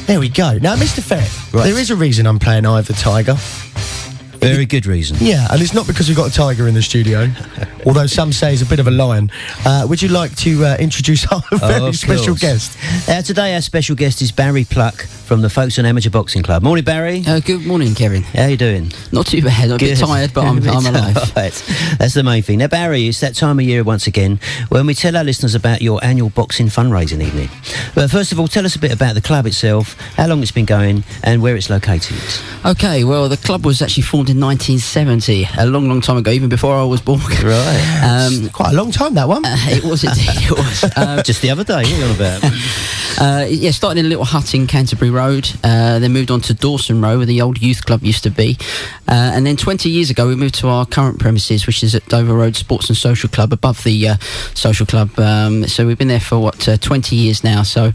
There we go. Now, Mr. Ferret, Right. there is a reason I'm playing Eye of the Tiger. Very good reason. Yeah, and it's not because we've got a tiger in the studio, although some say he's a bit of a lion. Would you like to introduce our very special guest? Today our special guest is Barry Pluck from the Folkestone Amateur Boxing Club. Morning, Barry. Good morning, Kevin. How you doing? Not too bad. I'm a bit tired, but I'm alive. Right. That's the main thing. Now, Barry, it's that time of year once again when we tell our listeners about your annual boxing fundraising evening. But first of all, tell us a bit about the club itself, how long it's been going, and where it's located. Okay, well, the club was actually formed in 1970, a long, long time ago, even before I was born. Right. Quite a long time, that one. It was indeed. It was. Just the other day, what are you on about? Yeah, started in a little hut in Canterbury Road, then moved on to Dawson Road, where the old youth club used to be. And then 20 years ago, we moved to our current premises, which is at Dover Road Sports and Social Club, above the social club. So we've been there for, 20 years now. So...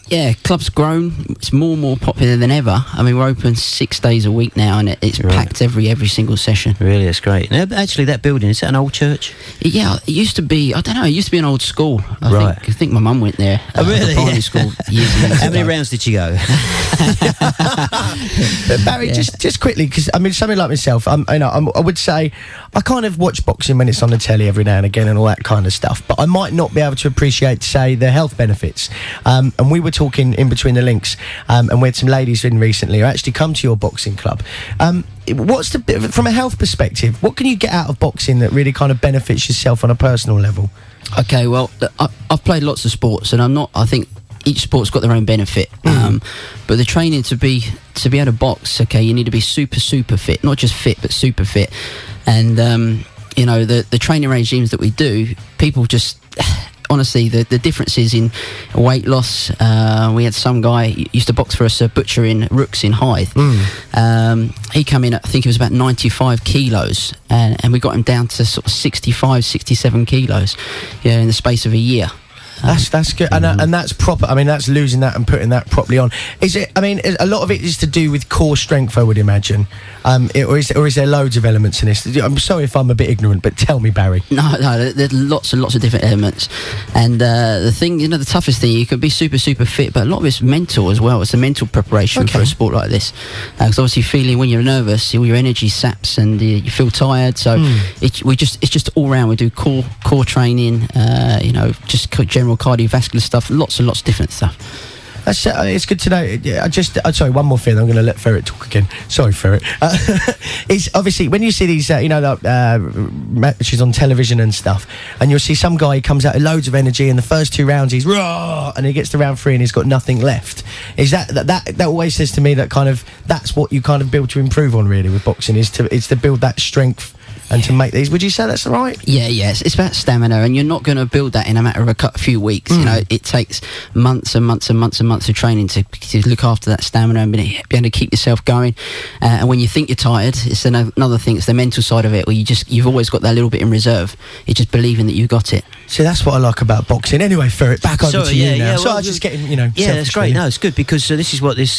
yeah, club's grown. It's more and more popular than ever. I mean, we're open 6 days a week now, and it's packed every single session. Really, that's great. Now, actually, that building, is that an old church? Yeah, it used to be. I don't know. It used to be an old school. Right. I think my mum went there. Oh, really? Primary school years and years How many ago. rounds did she go? But Barry, just quickly, because I mean, something like myself, I would say I kind of watch boxing when it's on the telly every now and again and all that kind of stuff. But I might not be able to appreciate, say, the health benefits. And we were talking in between the links, and we had some ladies in recently who actually come to your boxing club. What's from a health perspective? What can you get out of boxing that really kind of benefits yourself on a personal level? Okay, well, I've played lots of sports, and I think each sport's got their own benefit. But the training to be able to box, okay, you need to be super fit, not just fit, but super fit. And the training regimes that we do, people just honestly, the differences in weight loss. We had some guy used to box for us, a butcher in Rooks in Hythe. He came in, I think it was about 95 kilos, and we got him down to sort of 65, 67 kilos, in the space of a year. That's good, and that's proper. I mean, that's losing that and putting that properly on. Is it? I mean, a lot of it is to do with core strength, I would imagine. Or is there loads of elements in this? I'm sorry if I'm a bit ignorant, but tell me, Barry. No, there's lots and lots of different elements. And the thing, the toughest thing, you can be super fit, but a lot of it's mental as well. It's a mental preparation for a sport like this. Because obviously, feeling when you're nervous, all your energy saps and you feel tired. So it's just all round. We do core training. Just general cardiovascular stuff, lots and lots of different stuff. It's good to know. Sorry, one more thing. I'm going to let Ferret talk again. Sorry, Ferret. It's obviously when you see these, matches on television and stuff, and you'll see some guy who comes out with loads of energy, and the first 2 rounds he's raw, and he gets to round 3 and he's got nothing left. Is that always says to me that kind of that's what you kind of build to improve on really with boxing is to build that strength. And to make these, would you say that's right? Yeah. It's about stamina, and you're not going to build that in a matter of a few weeks. It takes months and months and months and months of training to look after that stamina and be able to keep yourself going. And when you think you're tired, it's another thing. It's the mental side of it, where you've always got that little bit in reserve. It's just believing that you got it. See, that's what I like about boxing. Anyway, Ferret, back over to you now. So I was just getting, Yeah, that's great. No, it's good because this is what this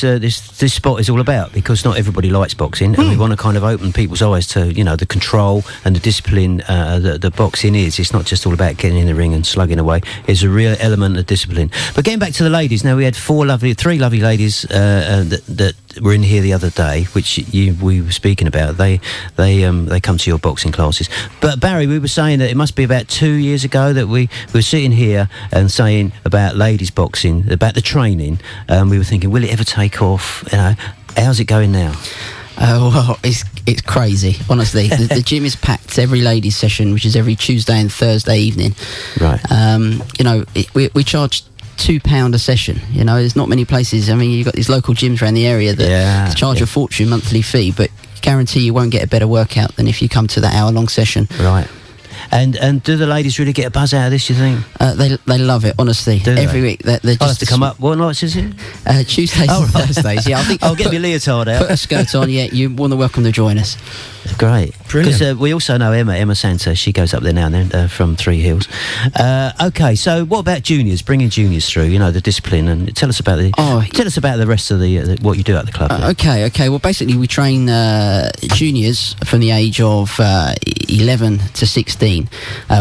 sport is all about. Because not everybody likes boxing, and we want to kind of open people's eyes to the control and the discipline that boxing is. It's not just all about getting in the ring and slugging away. It's a real element of discipline. But getting back to the ladies, now we had three lovely ladies that were in here the other day, which we were speaking about. They come to your boxing classes. But Barry, we were saying that it must be about 2 years ago that we were sitting here and saying about ladies boxing, about the training. We were thinking, will it ever take off? How's it going now? Well, it's crazy, honestly. The gym is packed every ladies session, which is every Tuesday and Thursday evening. Right. We charge £2 a session. There's not many places. I mean, you've got these local gyms around the area that charge a fortune monthly fee, but guarantee you won't get a better workout than if you come to that hour-long session. Right. And do the ladies really get a buzz out of this, you think? They love it, honestly. Every week. They're just I'll have to come up. What nights is it? Tuesdays and Thursdays. Yeah, I think I'll get my leotard out. Put a skirt on, you're more than welcome to join us. Great. Brilliant. Because we also know Emma Santa. She goes up there now and then from Three Hills. Okay, so what about juniors? Bringing juniors through, the discipline, and tell us about the rest of the what you do at the club. Okay. Well, basically, we train juniors from the age of 11 to 16.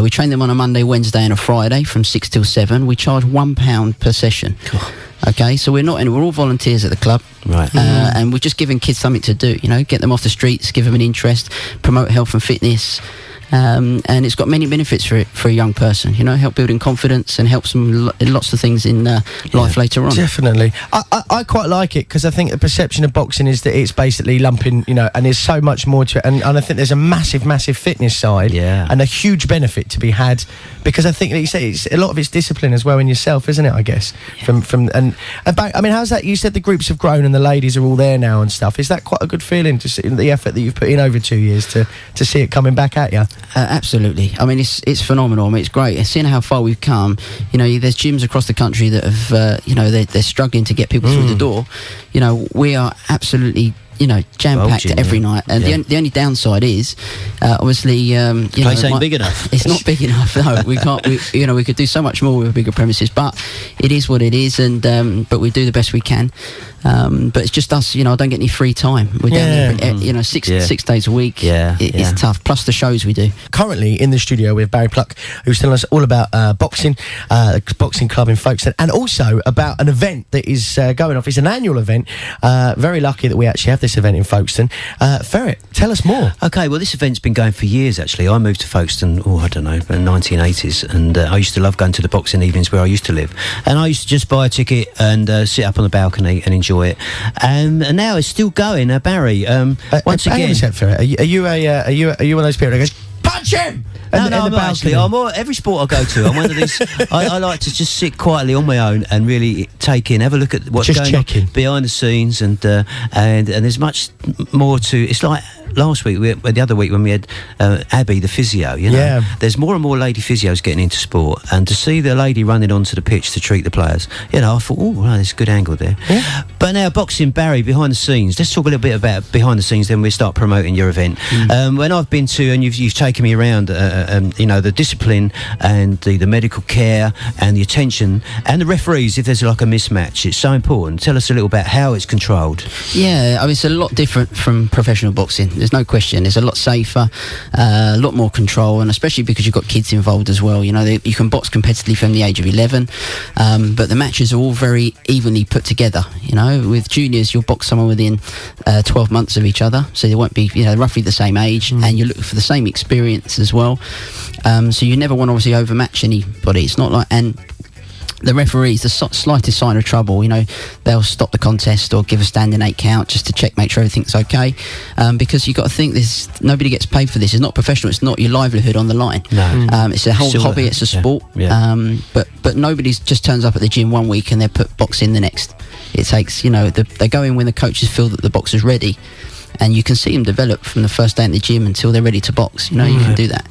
We train them on a Monday, Wednesday, and a Friday from 6 till 7. We charge £1 per session. Cool. Okay, so we're all volunteers at the club. Right. And we're just giving kids something to do, get them off the streets, give them an interest, promote health and fitness. And it's got many benefits for a young person, help building confidence and helps them in lots of things in life later on. Definitely. I quite like it because I think the perception of boxing is that it's basically lumping, and there's so much more to it. And I think there's a massive fitness side and a huge benefit to be had because I think that you say it's a lot of it's discipline as well in yourself, isn't it, I guess? And about, I mean, how's that? You said the groups have grown and the ladies are all there now and stuff. Is that quite a good feeling to see the effort that you've put in over 2 years to see it coming back at you? Absolutely. I mean, it's phenomenal. I mean, it's great. And seeing how far we've come, there's gyms across the country that have, they're struggling to get people through the door. We are absolutely, jam-packed every night. And the only downside is, obviously, place ain't big enough. It's not big enough. No, we can't. We could do so much more with bigger premises, but it is what it is. And but we do the best we can. But it's just us. I don't get any free time. We're down there, 6 days a week. It's tough. Plus the shows we do. Currently in the studio with Barry Pluck, who's telling us all about boxing, the boxing club in Folkestone, and also about an event that is going off. It's an annual event. Very lucky that we actually have this event in Folkestone. Ferret, tell us more. Okay, well, this event's been going for years, actually. I moved to Folkestone, I don't know, in the 1980s, and I used to love going to the boxing evenings where I used to live. And I used to just buy a ticket and sit up on the balcony and enjoy it. And now it's still going. Barry, once again... Hang on a sec, Ferret. Are you one of those people that goes, punch him! No, I'm not actually. Every sport I go to, I'm one of these. I like to just sit quietly on my own and really take in, have a look at what's going on behind the scenes, and there's much more to. It's like last week, the other week when we had Abby, the physio. There's more and more lady physios getting into sport, and to see the lady running onto the pitch to treat the players, I thought, there's a good angle there. Yeah. But now boxing, Barry, behind the scenes. Let's talk a little bit about behind the scenes. Then we start promoting your event. When I've been to, and you've taken me around. The discipline and the medical care and the attention and the referees, if there's like a mismatch, it's so important. Tell us a little about how it's controlled. Yeah, I mean, it's a lot different from professional boxing. There's no question. It's a lot safer, a lot more control, and especially because you've got kids involved as well. You can box competitively from the age of 11, but the matches are all very evenly put together. With juniors, you'll box someone within 12 months of each other, so they won't be, roughly the same age, and you look for the same experience as well. So you never want to obviously overmatch anybody. It's not like, and the referees, the slightest sign of trouble, they'll stop the contest or give a standing 8 count just to check, make sure everything's okay. Because you've got to think nobody gets paid for this. It's not professional. It's not your livelihood on the line. No. It's a whole hobby. It's a sport. Yeah. But nobody just turns up at the gym one week and they're put boxing the next. It takes, they go in when the coaches feel that the boxer's ready. And you can see them develop from the first day in the gym until they're ready to box. You can do that.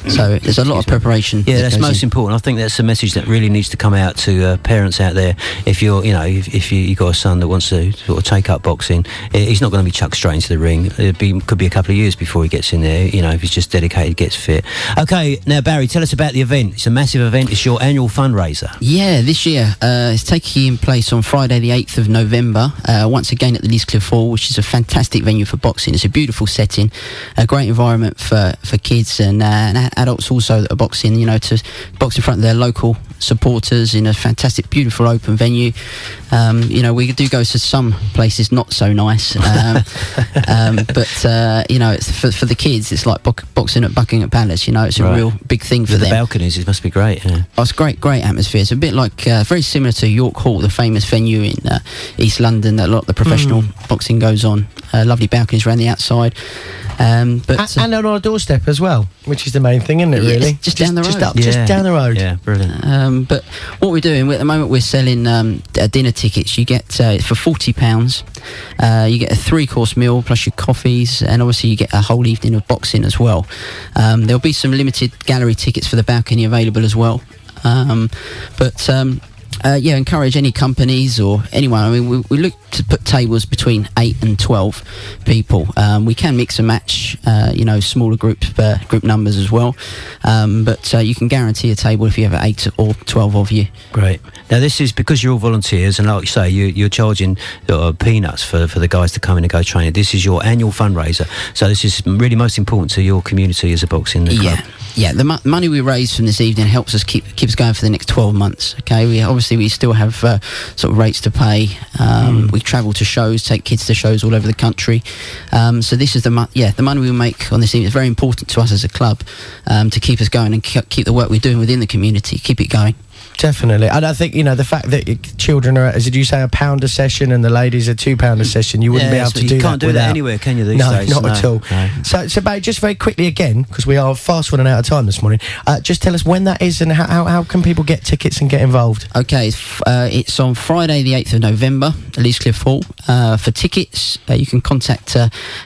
So there's a lot of preparation. Yeah, that's most important. I think that's a message that really needs to come out to parents out there. If you're, if you've got a son that wants to sort of take up boxing, he's not going to be chucked straight into the ring. Could be a couple of years before he gets in there. If he's just dedicated, gets fit. Okay, now Barry, tell us about the event. It's a massive event. It's your annual fundraiser. Yeah, this year it's taking place on Friday, the 8th of November. Once again at the Leeds Cliff Hall, which is a fantastic venue for boxing. It's a beautiful setting, a great environment for kids and adults also that are boxing, to box in front of their local supporters in a fantastic, beautiful open venue. We do go to some places not so nice, but it's for the kids. It's like boxing at Buckingham Palace. It's a real big thing for them. The balconies, it must be great. Yeah. Oh, it's great atmosphere. It's a bit like very similar to York Hall, the famous venue in East London that a lot of the professional boxing goes on. Lovely balconies around the outside, but and on our doorstep as well, which is the main thing, isn't it? Really, just down the road. Just down the road. Yeah, brilliant. But what we're doing at the moment, we're selling dinner tickets. You get for £40. You get a 3-course meal plus your coffees, and obviously you get a whole evening of boxing as well. There'll be some limited gallery tickets for the balcony available as well. Encourage any companies or anyone. I mean, we look to put tables between 8 and 12 people. We can mix and match, smaller group numbers as well. But you can guarantee a table if you have 8 or 12 of you. Great. Now, this is because you're all volunteers, and like you say, you're charging peanuts for the guys to come in and go training. This is your annual fundraiser, so this is really most important to your community as a boxing club. Yeah, the money we raise from this evening helps us keep us going for the next 12 months. Okay, we still have sort of rates to pay. We travel to shows, take kids to shows all over the country. So this is the money we make on this evening is very important to us as a club, to keep us going and keep the work we're doing within the community, keep it going. Definitely. And I think, the fact that children are, as did you say, £1 a session and the ladies are £2 a session, you wouldn't be able to do that. You can't do that anywhere, can you, these days? Not at all. No. So Barry, just very quickly again, because we are fast running out of time this morning, just tell us when that is and how can people get tickets and get involved? Okay, it's on Friday the 8th of November at Leescliff Hall. For tickets, you can contact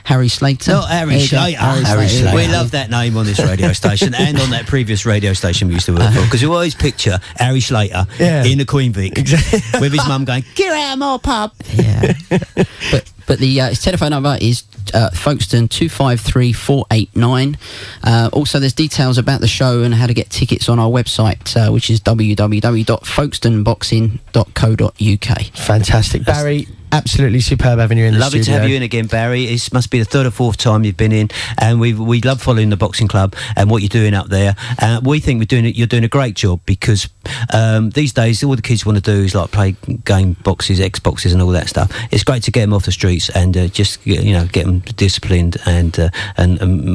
Harry Slater. Not Harry Slater. Harry Slater. We love that name on this radio station and on that previous radio station we used to work for, because you always picture Harry Slater in the Queen Vic with his mum going, "Get out of my pub." Yeah. But the his telephone number is Folkestone 253489. Also, there's details about the show and how to get tickets on our website, which is www.folkestoneboxing.co.uk. Fantastic. Barry, absolutely superb having you in the studio. Lovely to have you in again, Barry. It must be the third or fourth time you've been in, and we love following the boxing club and what you're doing up there. We think you're doing a great job, because these days all the kids want to do is like play game boxes, Xboxes, and all that stuff. It's great to get them off the streets and just get them disciplined and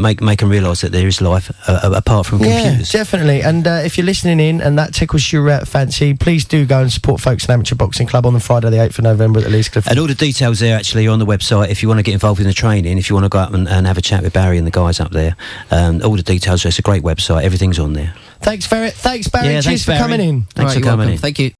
make them realise that there is life apart from computers. Yeah, definitely. And if you're listening in and that tickles your fancy, please do go and support Folkestone Amateur Boxing Club on the Friday the 8th of November at the Leescliff. And all the details there actually are on the website. If you want to get involved in the training, if you want to go up and have a chat with Barry and the guys up there, all the details. It's a great website. Everything's on there. Thanks, Ferret. Thanks, Barry. Yeah, Cheers thanks, for Barry. coming in. Thanks for coming in. Thank you.